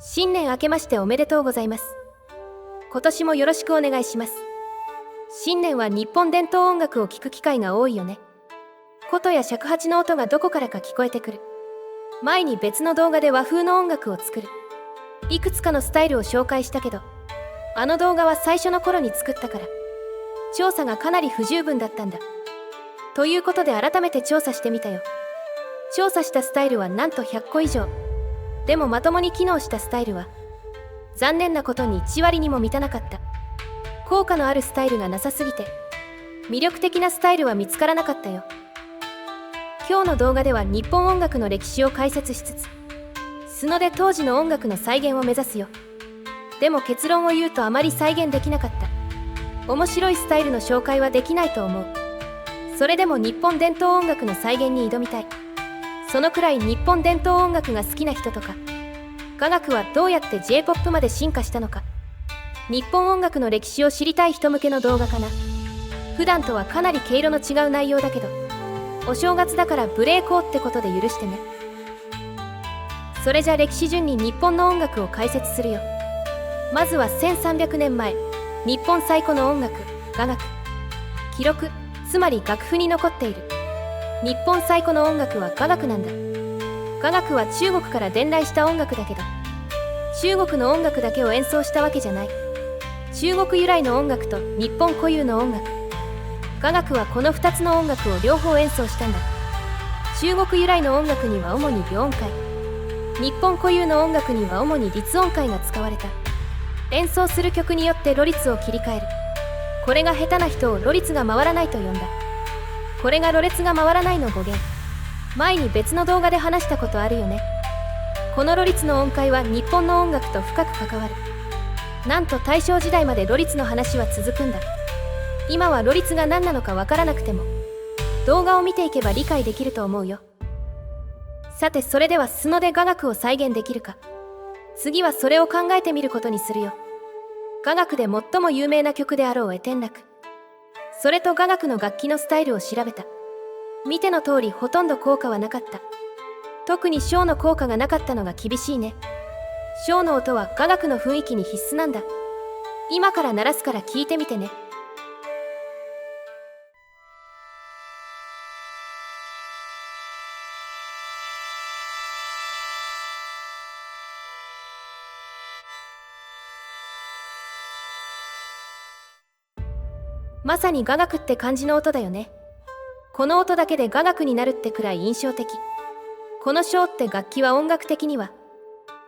新年明けましておめでとうございます。今年もよろしくお願いします。新年は日本伝統音楽を聴く機会が多いよね。琴や尺八の音がどこからか聞こえてくる。前に別の動画で和風の音楽を作る。いくつかのスタイルを紹介したけど、あの動画は最初の頃に作ったから、調査がかなり不十分だったんだ。ということで改めて調査してみたよ。調査したスタイルはなんと100個以上。でもまともに機能したスタイルは残念なことに1割にも満たなかった。効果のあるスタイルがなさすぎて魅力的なスタイルは見つからなかったよ。今日の動画では日本音楽の歴史を解説しつつ、素ので当時の音楽の再現を目指すよ。でも結論を言うとあまり再現できなかった。面白いスタイルの紹介はできないと思う。それでも日本伝統音楽の再現に挑みたい。そのくらい日本伝統音楽が好きな人とか、雅楽はどうやって J-POP まで進化したのか、日本音楽の歴史を知りたい人向けの動画かな。普段とはかなり毛色の違う内容だけど、お正月だから無礼講ってことで許してね。それじゃ歴史順に日本の音楽を解説するよ。まずは1300年前、日本最古の音楽、雅楽。記録、つまり楽譜に残っている。日本最古の音楽は雅楽なんだ。雅楽は中国から伝来した音楽だけど、中国の音楽だけを演奏したわけじゃない。中国由来の音楽と日本固有の音楽。雅楽はこの2つの音楽を両方演奏したんだ。中国由来の音楽には主に秒音階、日本固有の音楽には主に律音階が使われた。演奏する曲によってロ律を切り替える。これが下手な人をロ律が回らないと呼んだ。これがろれつが回らないの語源。前に別の動画で話したことあるよね。このロ律の音階は日本の音楽と深く関わる。なんと大正時代までロ律の話は続くんだ。今はロ律が何なのかわからなくても、動画を見ていけば理解できると思うよ。さてそれでは素ので雅楽を再現できるか。次はそれを考えてみることにするよ。雅楽で最も有名な曲であろう絵天楽。それと雅楽の楽器のスタイルを調べた。見ての通りほとんど効果はなかった。特に小の効果がなかったのが厳しいね。小の音は雅楽の雰囲気に必須なんだ。今から鳴らすから聞いてみてね。まさに雅楽って感じの音だよね。この音だけで雅楽になるってくらい印象的。この小って楽器は音楽的には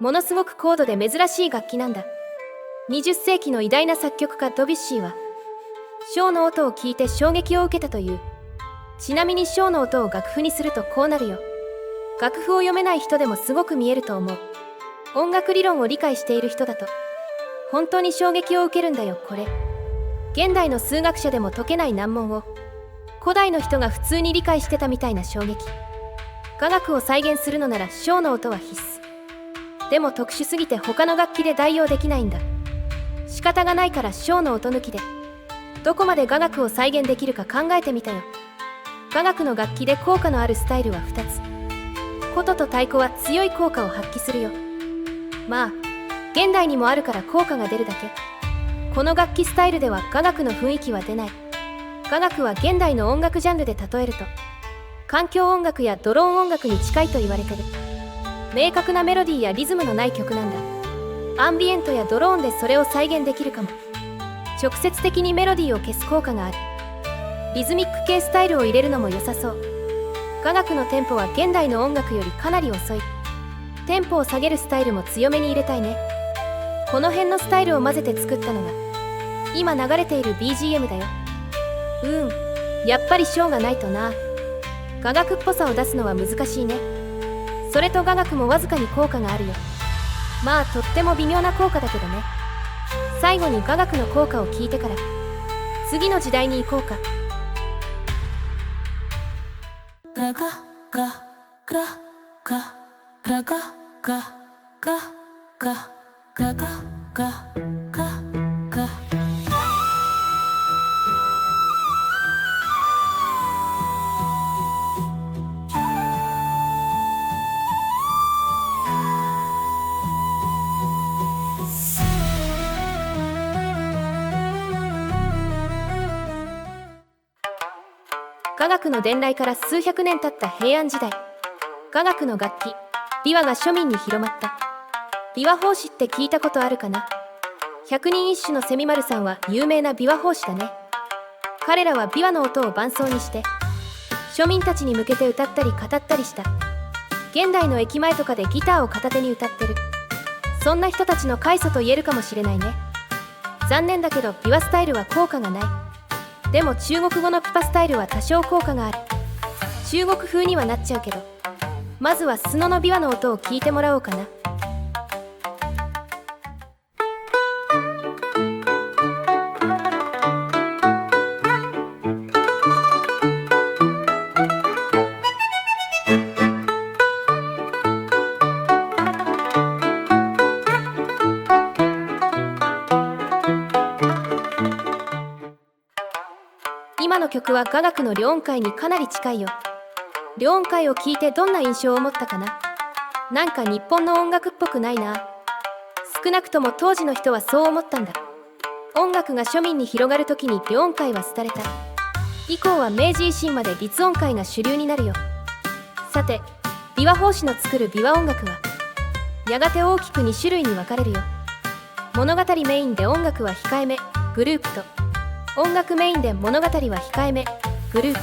ものすごく高度で珍しい楽器なんだ。20世紀の偉大な作曲家ドビュッシーは小の音を聞いて衝撃を受けたという。ちなみに小の音を楽譜にするとこうなるよ。楽譜を読めない人でもすごく見えると思う。音楽理論を理解している人だと本当に衝撃を受けるんだよ。これ現代の数学者でも解けない難問を古代の人が普通に理解してたみたいな衝撃。雅楽を再現するのなら小の音は必須。でも特殊すぎて他の楽器で代用できないんだ。仕方がないから小の音抜きでどこまで雅楽を再現できるか考えてみたよ。雅楽の楽器で効果のあるスタイルは2つ。琴と太鼓は強い効果を発揮するよ。まあ現代にもあるから効果が出るだけ。この楽器スタイルでは雅楽の雰囲気は出ない。雅楽は現代の音楽ジャンルで例えると環境音楽やドローン音楽に近いと言われてる。明確なメロディーやリズムのない曲なんだ。アンビエントやドローンでそれを再現できるかも。直接的にメロディーを消す効果がある。リズミック系スタイルを入れるのも良さそう。雅楽のテンポは現代の音楽よりかなり遅い。テンポを下げるスタイルも強めに入れたいね。この辺のスタイルを混ぜて作ったのが今流れている BGM だよ。やっぱり小がないとな。雅楽っぽさを出すのは難しいね。それと雅楽もわずかに効果があるよ。まあとっても微妙な効果だけどね。最後に雅楽の効果を聞いてから次の時代に行こうか。ガガガガガガガガガガガガガガ楽の伝来から数百年経った平安時代、雅楽の楽器琵琶が庶民に広まった。琵琶法師って聞いたことあるかな。百人一首の蝉丸さんは有名な琵琶法師だね。彼らは琵琶の音を伴奏にして庶民たちに向けて歌ったり語ったりした。現代の駅前とかでギターを片手に歌ってる。そんな人たちの開祖と言えるかもしれないね。残念だけど琵琶スタイルは効果がない。でも中国語のピパスタイルは多少効果がある。中国風にはなっちゃうけど、まずはスノの琵琶の音を聞いてもらおうかな。今の曲は雅楽の両音階にかなり近いよ。両音階を聞いてどんな印象を持ったかな。なんか日本の音楽っぽくないな。少なくとも当時の人はそう思ったんだ。音楽が庶民に広がる時に両音階は廃れた。以降は明治維新まで律音階が主流になるよ。さて、琵琶法師の作る琵琶音楽はやがて大きく2種類に分かれるよ。物語メインで音楽は控えめグループと、音楽メインで物語は控えめグループ。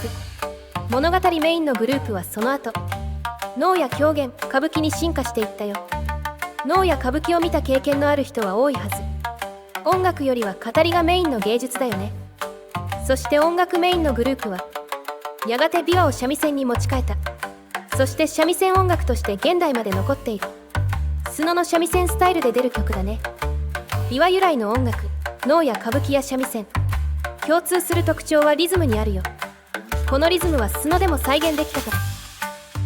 物語メインのグループはその後能や狂言歌舞伎に進化していったよ。能や歌舞伎を見た経験のある人は多いはず。音楽よりは語りがメインの芸術だよね。そして音楽メインのグループはやがて琵琶を三味線に持ち替えた。そして三味線音楽として現代まで残っている。スノの三味線スタイルで出る曲だね。琵琶由来の音楽能や歌舞伎や三味線、共通する特徴はリズムにあるよ。このリズムはスノでも再現できたから、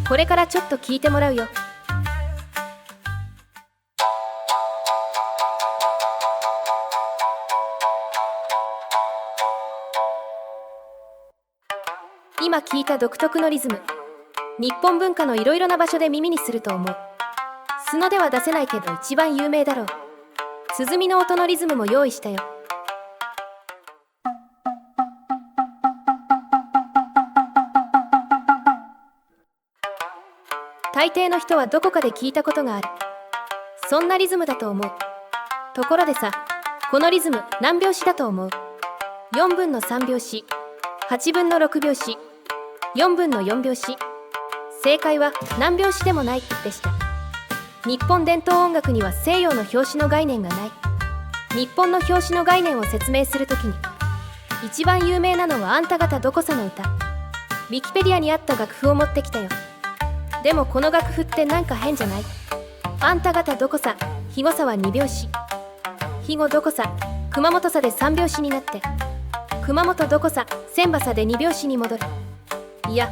これからちょっと聞いてもらうよ。今聞いた独特のリズム、日本文化のいろいろな場所で耳にすると思う。スノでは出せないけど一番有名だろう。鼓の音のリズムも用意したよ。大抵の人はどこかで聞いたことがある。そんなリズムだと思う。ところでさ、このリズム何拍子だと思う？4分の3拍子、8分の6拍子、4分の4拍子。正解は何拍子でもないでした。日本伝統音楽には西洋の拍子の概念がない。日本の拍子の概念を説明するときに一番有名なのはあんた方どこさの歌。ウィキペディアにあった楽譜を持ってきたよ。でもこの楽譜ってなんか変じゃない？あんた方どこさ、肥後さは2拍子。肥後どこさ、熊本さで3拍子になって、熊本どこさ、千葉さで2拍子に戻る。いや、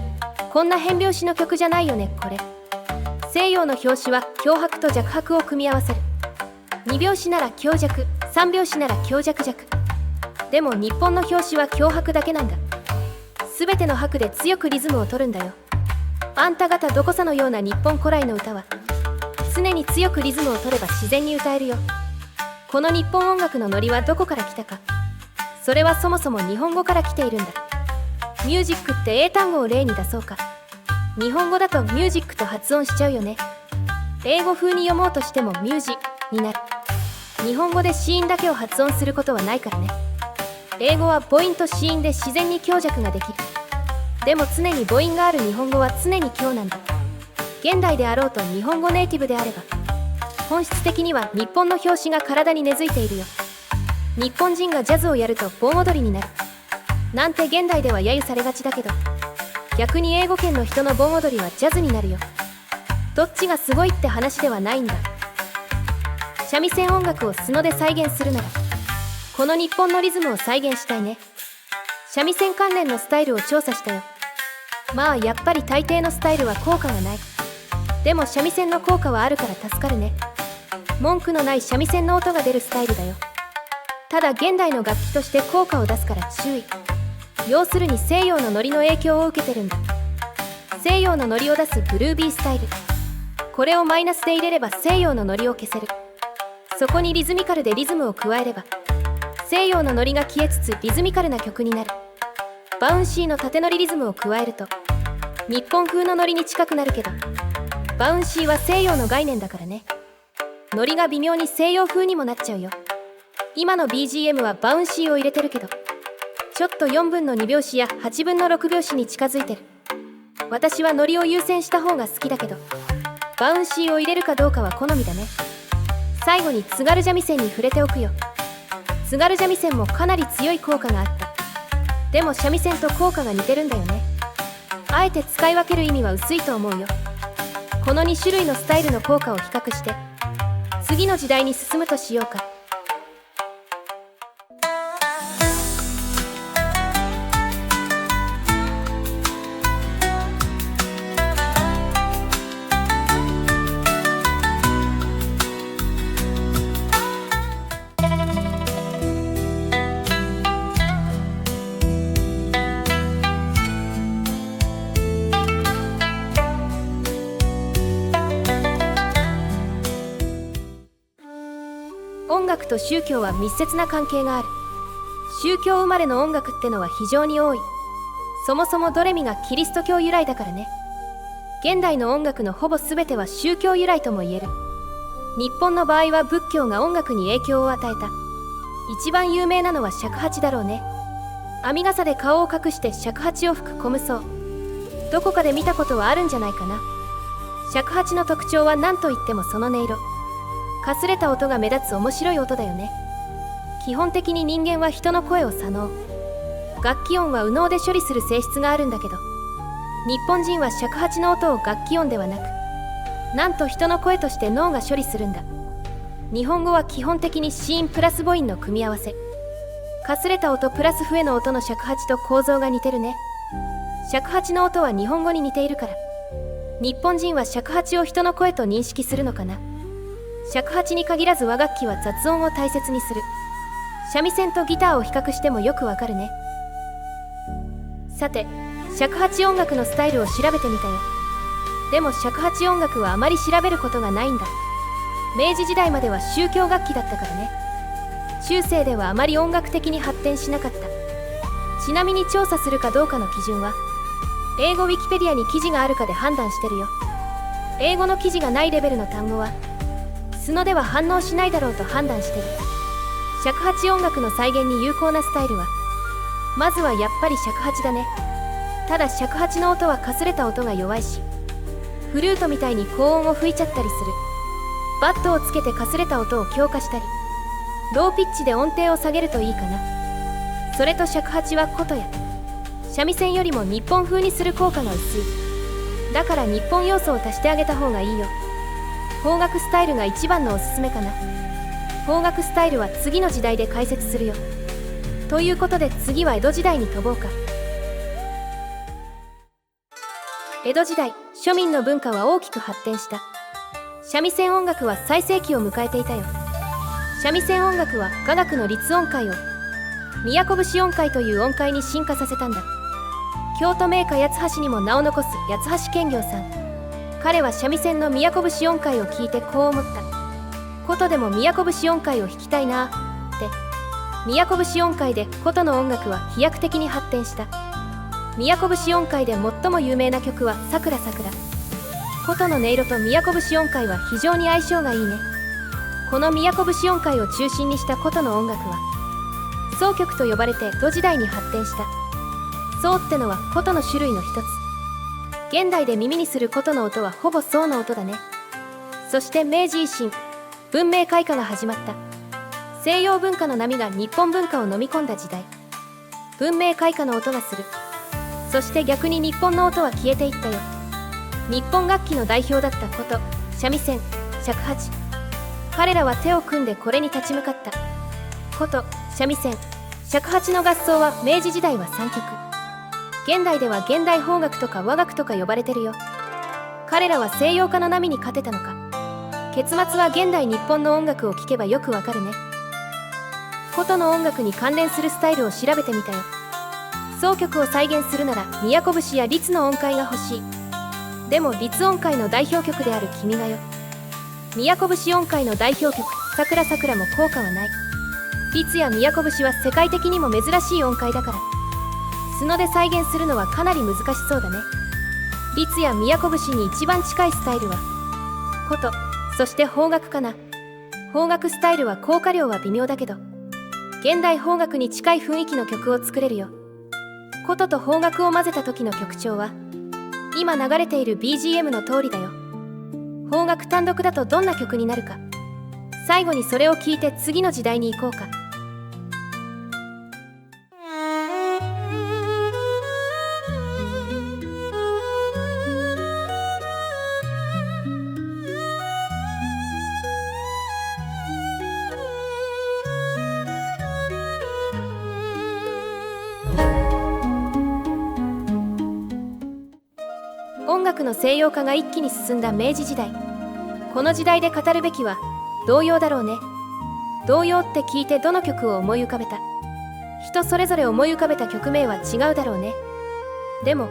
こんな変拍子の曲じゃないよね、これ。西洋の拍子は強拍と弱拍を組み合わせる。2拍子なら強弱、3拍子なら強弱弱。でも日本の拍子は強拍だけなんだ。すべての拍で強くリズムを取るんだよ。あんた方どこさのような日本古来の歌は常に強くリズムを取れば自然に歌えるよ。この日本音楽のノリはどこから来たか。それはそもそも日本語から来ているんだ。ミュージックって英単語を例に出そうか。日本語だとミュージックと発音しちゃうよね。英語風に読もうとしてもミュージになる。日本語で子音だけを発音することはないからね。英語は母音と子音で自然に強弱ができる。でも常に母音がある日本語は常に強なんだ。現代であろうと日本語ネイティブであれば本質的には日本の拍子が体に根付いているよ。日本人がジャズをやると盆踊りになるなんて現代では揶揄されがちだけど、逆に英語圏の人の盆踊りはジャズになるよ。どっちがすごいって話ではないんだ。三味線音楽をスノで再現するならこの日本のリズムを再現したいね。三味線関連のスタイルを調査したよ。まあやっぱり大抵のスタイルは効果がない。でも三味線の効果はあるから助かるね。文句のない三味線の音が出るスタイルだよ。ただ現代の楽器として効果を出すから注意。要するに西洋のノリの影響を受けてるんだ。西洋のノリを出すグルービースタイル、これをマイナスで入れれば西洋のノリを消せる。そこにリズミカルでリズムを加えれば西洋のノリが消えつつリズミカルな曲になる。バウンシーの縦乗りリズムを加えると日本風のノリに近くなるけど、バウンシーは西洋の概念だからね。ノリが微妙に西洋風にもなっちゃうよ。今の BGM はバウンシーを入れてるけど、ちょっと4分の2拍子や8分の6拍子に近づいてる。私はノリを優先した方が好きだけど、バウンシーを入れるかどうかは好みだね。最後に津軽三味線に触れておくよ。津軽三味線もかなり強い効果があった。でも三味線と効果が似てるんだよね。あえて使い分ける意味は薄いと思うよ。この2種類のスタイルの効果を比較して次の時代に進むとしようか。音楽と宗教は密接な関係がある。宗教生まれの音楽ってのは非常に多い。そもそもドレミがキリスト教由来だからね。現代の音楽のほぼ全ては宗教由来とも言える。日本の場合は仏教が音楽に影響を与えた。一番有名なのは尺八だろうね。編み笠で顔を隠して尺八を吹く小無双、どこかで見たことはあるんじゃないかな。尺八の特徴は何といってもその音色。かすれた音が目立つ面白い音だよね。基本的に人間は人の声を左脳、楽器音は右脳で処理する性質があるんだけど、日本人は尺八の音を楽器音ではなく、なんと人の声として脳が処理するんだ。日本語は基本的に子音プラス母音の組み合わせ。かすれた音プラス笛の音の尺八と構造が似てるね。尺八の音は日本語に似ているから、日本人は尺八を人の声と認識するのかな。尺八に限らず和楽器は雑音を大切にする。三味線とギターを比較してもよくわかるね。さて、尺八音楽のスタイルを調べてみたよ。でも尺八音楽はあまり調べることがないんだ。明治時代までは宗教楽器だったからね。中世ではあまり音楽的に発展しなかった。ちなみに調査するかどうかの基準は、英語ウィキペディアに記事があるかで判断してるよ。英語の記事がないレベルの単語は素のでは反応しないだろうと判断してる。尺八音楽の再現に有効なスタイルは、まずはやっぱり尺八だね。ただ尺八の音はかすれた音が弱いし、フルートみたいに高音を吹いちゃったりする。バットをつけてかすれた音を強化したり、ローピッチで音程を下げるといいかな。それと尺八は琴や三味線よりも日本風にする効果が薄い。だから日本要素を足してあげた方がいいよ。邦楽スタイルが一番のおすすめかな。邦楽スタイルは次の時代で解説するよ。ということで次は江戸時代に飛ぼうか。江戸時代、庶民の文化は大きく発展した。三味線音楽は最盛期を迎えていたよ。三味線音楽は雅楽の律音階を都節音階という音階に進化させたんだ。京都名家八橋にも名を残す八橋検校さん。彼は三味線の都節音階を聞いてこう思った。琴でも都節音階を弾きたいなって。都節音階で琴の音楽は飛躍的に発展した。都節音階で最も有名な曲は「さくらさくら」。琴の音色と都節音階は非常に相性がいいね。この都節音階を中心にした琴の音楽は箏曲と呼ばれて江戸時代に発展した。箏ってのは琴の種類の一つ。現代で耳にする琴の音はほぼ箏の音だね。そして明治維新、文明開化が始まった。西洋文化の波が日本文化を飲み込んだ時代。文明開化の音がする。そして逆に日本の音は消えていったよ。日本楽器の代表だった琴、三味線、尺八。彼らは手を組んでこれに立ち向かった。琴、三味線、尺八の合奏は明治時代は3曲。現代では現代邦楽とか和楽とか呼ばれてるよ。彼らは西洋化の波に勝てたのか。結末は現代日本の音楽を聴けばよくわかるね。琴の音楽に関連するスタイルを調べてみたよ。箏曲を再現するなら都節や律の音階が欲しい。でも律音階の代表曲である君が代、都節音階の代表曲さくらさくらも効果はない。律や都節は世界的にも珍しい音階だから、角で再現するのはかなり難しそうだね。律や都節に一番近いスタイルは琴、そして邦楽かな。邦楽スタイルは効果量は微妙だけど、現代邦楽に近い雰囲気の曲を作れるよ。琴と邦楽を混ぜた時の曲調は今流れている BGM の通りだよ。邦楽単独だとどんな曲になるか、最後にそれを聞いて次の時代に行こうか。音楽の西洋化が一気に進んだ明治時代。この時代で語るべきは童謡だろうね。童謡って聞いてどの曲を思い浮かべた？人それぞれ思い浮かべた曲名は違うだろうね。でも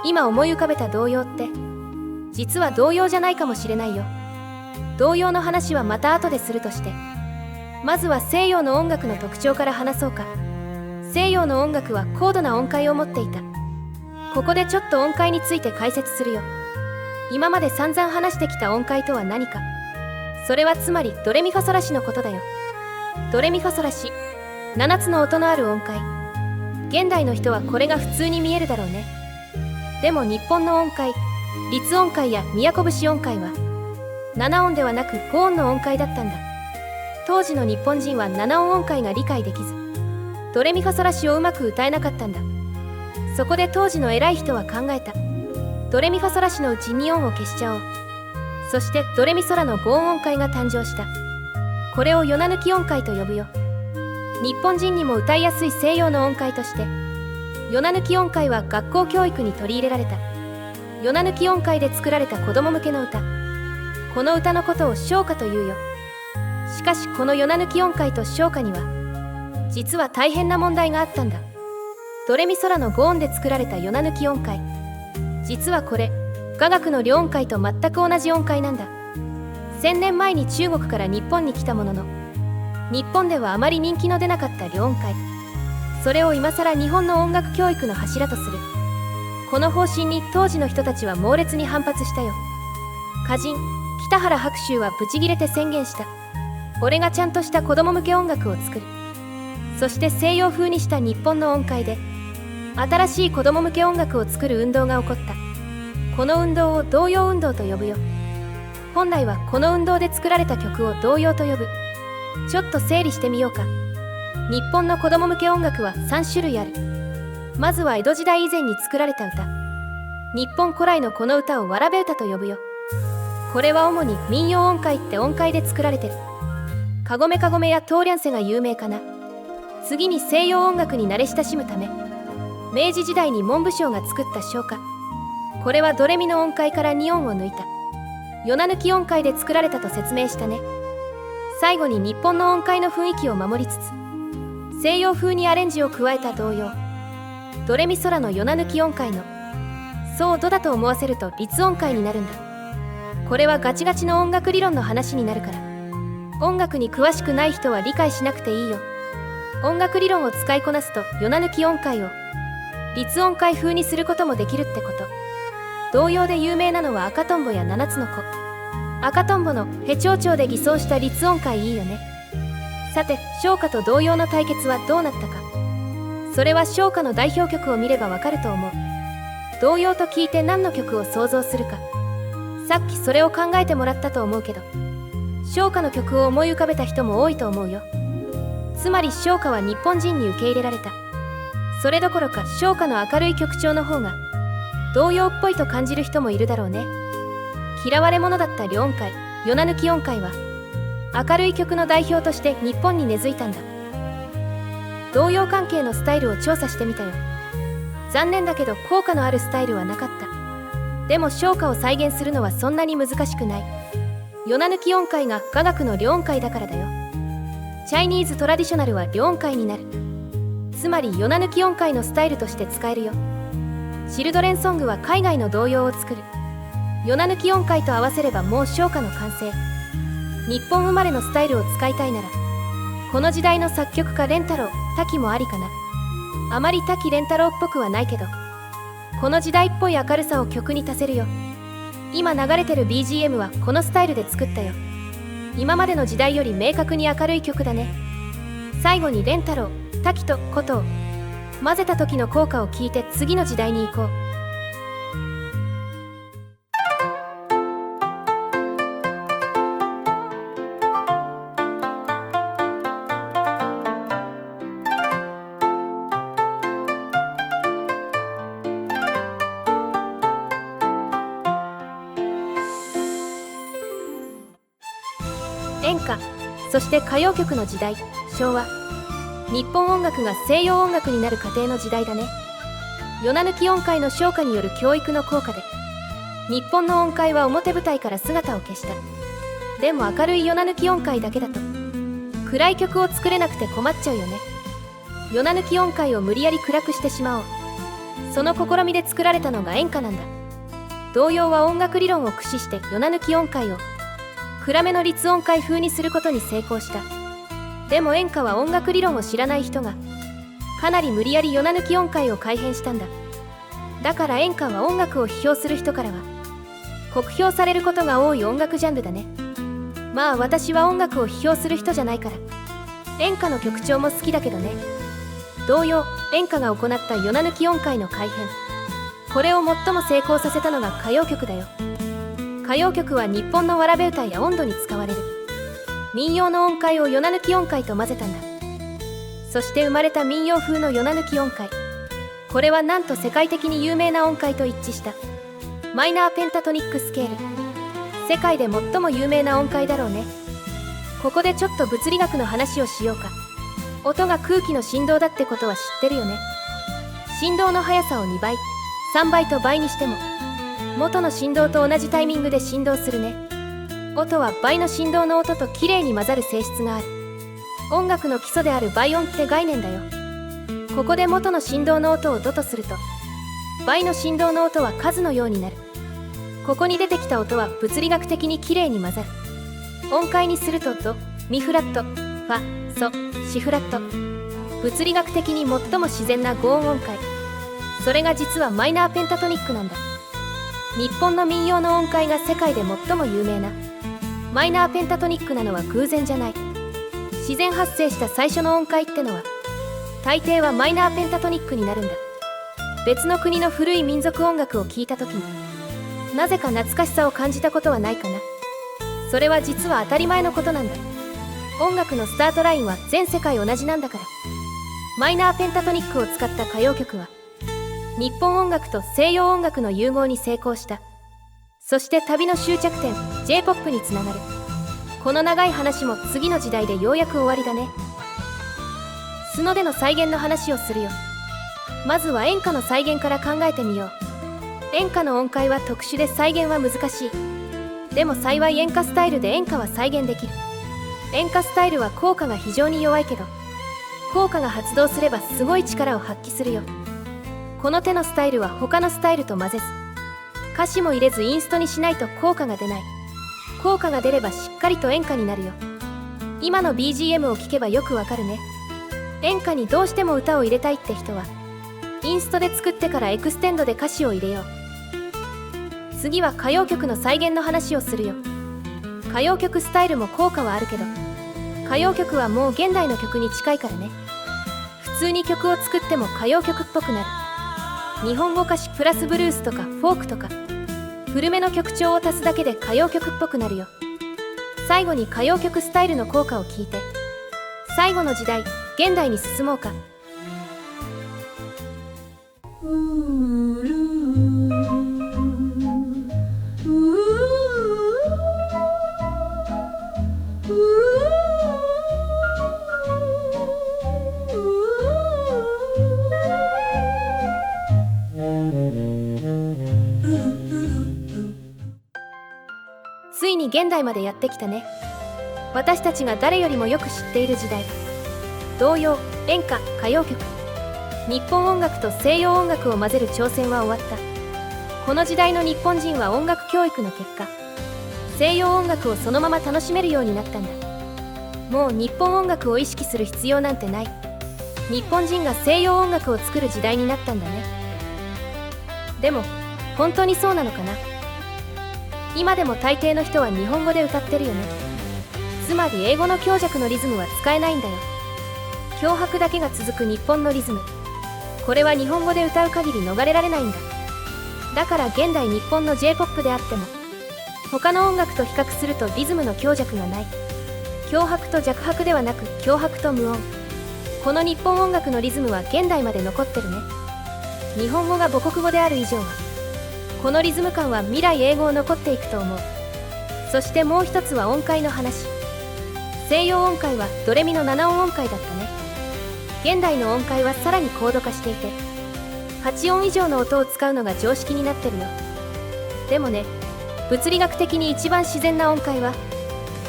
今思い浮かべた童謡って実は童謡じゃないかもしれないよ。童謡の話はまた後でするとして、まずは西洋の音楽の特徴から話そうか。西洋の音楽は高度な音階を持っていた。ここでちょっと音階について解説するよ。今まで散々話してきた音階とは何か。それはつまりドレミファソラシのことだよ。ドレミファソラシ、7つの音のある音階。現代の人はこれが普通に見えるだろうね。でも日本の音階、律音階や都節音階は7音ではなく5音の音階だったんだ。当時の日本人は7音音階が理解できず、ドレミファソラシをうまく歌えなかったんだ。そこで当時の偉い人は考えた。ドレミファソラシのうち2音を消しちゃおう。そしてドレミソラの5音音階が誕生した。これをヨナ抜き音階と呼ぶよ。日本人にも歌いやすい西洋の音階としてヨナ抜き音階は学校教育に取り入れられた。ヨナ抜き音階で作られた子供向けの歌。この歌のことを唱歌というよ。しかしこのヨナ抜き音階と唱歌には実は大変な問題があったんだ。ドレミソラの5音で作られたヨナ抜き音階、実はこれ雅楽の両音階と全く同じ音階なんだ。1000年前に中国から日本に来たものの、日本ではあまり人気の出なかった両音階、それを今更日本の音楽教育の柱とする。この方針に当時の人たちは猛烈に反発したよ。歌人北原白秋はブチギレて宣言した。俺がちゃんとした子供向け音楽を作る。そして西洋風にした日本の音階で新しい子供向け音楽を作る運動が起こった。この運動を童謡運動と呼ぶよ。本来はこの運動で作られた曲を童謡と呼ぶ。ちょっと整理してみようか。日本の子供向け音楽は3種類ある。まずは江戸時代以前に作られた歌。日本古来のこの歌をわらべ歌と呼ぶよ。これは主に民謡音階って音階で作られてる。かごめかごめやトーリャンセが有名かな。次に西洋音楽に慣れ親しむため明治時代に文部省が作った唱歌。これはドレミの音階から2音を抜いたヨナ抜き音階で作られたと説明したね。最後に日本の音階の雰囲気を守りつつ西洋風にアレンジを加えた童謡。ドレミソラのヨナ抜き音階のそうドだと思わせると律音階になるんだ。これはガチガチの音楽理論の話になるから、音楽に詳しくない人は理解しなくていいよ。音楽理論を使いこなすとヨナ抜き音階を律音階風にすることもできるってこと。童謡で有名なのは赤とんぼや七つの子。赤とんぼのへちょうちょうで偽装した律音階いいよね。さて唱歌と童謡の対決はどうなったか。それは唱歌の代表曲を見ればわかると思う。童謡と聞いて何の曲を想像するか。さっきそれを考えてもらったと思うけど、唱歌の曲を思い浮かべた人も多いと思うよ。つまり唱歌は日本人に受け入れられた。それどころか唱歌の明るい曲調の方が童謡っぽいと感じる人もいるだろうね。嫌われ者だった両音階、ヨナ抜き音階は明るい曲の代表として日本に根付いたんだ。童謡関係のスタイルを調査してみたよ。残念だけど効果のあるスタイルはなかった。でも唱歌を再現するのはそんなに難しくない。ヨナ抜き音階が雅楽の両音階だからだよ。チャイニーズトラディショナルは両音階になる。つまりヨナ抜き音階のスタイルとして使えるよ。チルドレンソングは海外の童謡を作る。ヨナ抜き音階と合わせればもう唱歌の完成。日本生まれのスタイルを使いたいならこの時代の作曲家レンタロウ、滝もありかな。あまり滝廉太郎っぽくはないけど、この時代っぽい明るさを曲に足せるよ。今流れてる BGM はこのスタイルで作ったよ。今までの時代より明確に明るい曲だね。最後に廉太郎、滝と琴を混ぜた時の効果を聞いて次の時代に行こう。演歌、そして歌謡曲の時代、昭和。日本音楽が西洋音楽になる過程の時代だね。ヨナ抜き音階の昇華による教育の効果で、日本の音階は表舞台から姿を消した。でも明るいヨナ抜き音階だけだと、暗い曲を作れなくて困っちゃうよね。ヨナ抜き音階を無理やり暗くしてしまおう。その試みで作られたのが演歌なんだ。童謡は音楽理論を駆使してヨナ抜き音階を暗めの律音階風にすることに成功した。でも演歌は音楽理論を知らない人がかなり無理やりヨナ抜き音階を改変したんだ。だから演歌は音楽を批評する人からは酷評されることが多い音楽ジャンルだね。まあ私は音楽を批評する人じゃないから演歌の曲調も好きだけどね。同様、演歌が行ったヨナ抜き音階の改変、これを最も成功させたのが歌謡曲だよ。歌謡曲は日本のわらべ歌や音頭に使われる民謡の音階をヨナ抜き音階と混ぜたんだ。そして生まれた民謡風のヨナ抜き音階、これはなんと世界的に有名な音階と一致したマイナーペンタトニックスケール。世界で最も有名な音階だろうね。ここでちょっと物理学の話をしようか。音が空気の振動だってことは知ってるよね。振動の速さを2倍、3倍と倍にしても元の振動と同じタイミングで振動するね。音は倍の振動の音ときれいに混ざる性質がある。音楽の基礎である倍音って概念だよ。ここで元の振動の音をドとすると倍の振動の音は数のようになる。ここに出てきた音は物理学的にきれいに混ざる。音階にするとド、ミフラット、ファ、ソ、シフラット。物理学的に最も自然な5音音階、それが実はマイナーペンタトニックなんだ。日本の民謡の音階が世界で最も有名なマイナーペンタトニックなのは偶然じゃない。自然発生した最初の音階ってのは大抵はマイナーペンタトニックになるんだ。別の国の古い民族音楽を聴いた時になぜか懐かしさを感じたことはないかな。それは実は当たり前のことなんだ。音楽のスタートラインは全世界同じなんだから。マイナーペンタトニックを使った歌謡曲は日本音楽と西洋音楽の融合に成功した。そして旅の終着点 J-POP につながる。この長い話も次の時代でようやく終わりだね。スノでの再現の話をするよ。まずは演歌の再現から考えてみよう。演歌の音階は特殊で再現は難しい。でも幸い演歌スタイルで演歌は再現できる。演歌スタイルは効果が非常に弱いけど効果が発動すればすごい力を発揮するよ。この手のスタイルは他のスタイルと混ぜず歌詞も入れずインストにしないと効果が出ない。効果が出ればしっかりと演歌になるよ。今の BGM を聴けばよくわかるね。演歌にどうしても歌を入れたいって人はインストで作ってからエクステンドで歌詞を入れよう。次は歌謡曲の再現の話をするよ。歌謡曲スタイルも効果はあるけど歌謡曲はもう現代の曲に近いからね。普通に曲を作っても歌謡曲っぽくなる。日本語歌詞プラスブルースとかフォークとか古めの曲調を足すだけで歌謡曲っぽくなるよ。最後に歌謡曲スタイルの効果を聞いて最後の時代現代に進もうか。ついに現代までやってきたね。私たちが誰よりもよく知っている時代。童謡、演歌、歌謡曲、日本音楽と西洋音楽を混ぜる挑戦は終わった。この時代の日本人は音楽教育の結果西洋音楽をそのまま楽しめるようになったんだ。もう日本音楽を意識する必要なんてない。日本人が西洋音楽を作る時代になったんだね。でも本当にそうなのかな。今でも大抵の人は日本語で歌ってるよね。つまり英語の強弱のリズムは使えないんだよ。強拍だけが続く日本のリズム、これは日本語で歌う限り逃れられないんだ。だから現代日本の J-POP であっても他の音楽と比較するとリズムの強弱がない。強拍と弱拍ではなく強拍と無音。この日本音楽のリズムは現代まで残ってるね。日本語が母国語である以上はこのリズム感は未来永劫残っていくと思う。そしてもう一つは音階の話。西洋音階はドレミの7音音階だったね。現代の音階はさらに高度化していて8音以上の音を使うのが常識になってるよ。でもね、物理学的に一番自然な音階は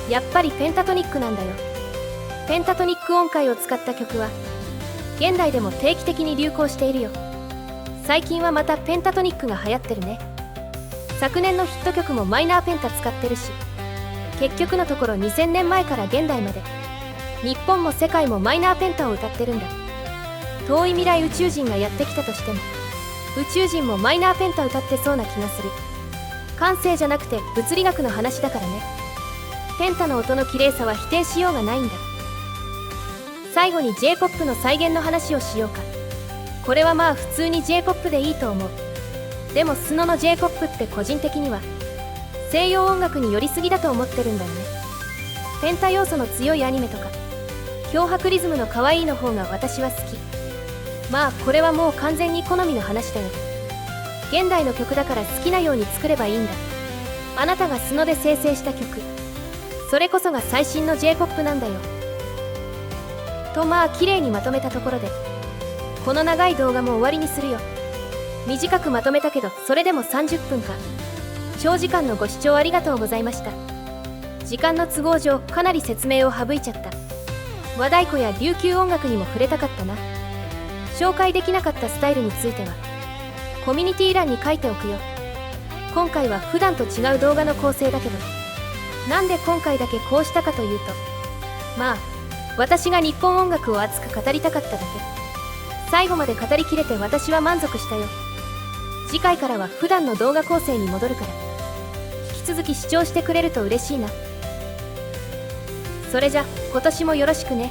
やっぱりペンタトニックなんだよ。ペンタトニック音階を使った曲は現代でも定期的に流行しているよ。最近はまたペンタトニックが流行ってるね。昨年のヒット曲もマイナーペンタ使ってるし、結局のところ2000年前から現代まで日本も世界もマイナーペンタを歌ってるんだ。遠い未来宇宙人がやってきたとしても宇宙人もマイナーペンタ歌ってそうな気がする。感性じゃなくて物理学の話だからね。ペンタの音の綺麗さは否定しようがないんだ。最後に J-POP の再現の話をしようか。これはまあ普通に J-POP でいいと思う。でもスノの J-POP って個人的には西洋音楽に寄りすぎだと思ってるんだよね。ペンタ要素の強いアニメとか強拍リズムの可愛いの方が私は好き。まあこれはもう完全に好みの話だよ。現代の曲だから好きなように作ればいいんだ。あなたがスノで生成した曲、それこそが最新の J-POP なんだよ。とまあ綺麗にまとめたところでこの長い動画も終わりにするよ。短くまとめたけどそれでも30分か。長時間のご視聴ありがとうございました。時間の都合上かなり説明を省いちゃった。和太鼓や琉球音楽にも触れたかったな。紹介できなかったスタイルについてはコミュニティ欄に書いておくよ。今回は普段と違う動画の構成だけど、なんで今回だけこうしたかというと、まあ私が日本音楽を熱く語りたかっただけ。最後まで語りきれて私は満足したよ。次回からは普段の動画構成に戻るから引き続き視聴してくれると嬉しいな。それじゃ今年もよろしくね。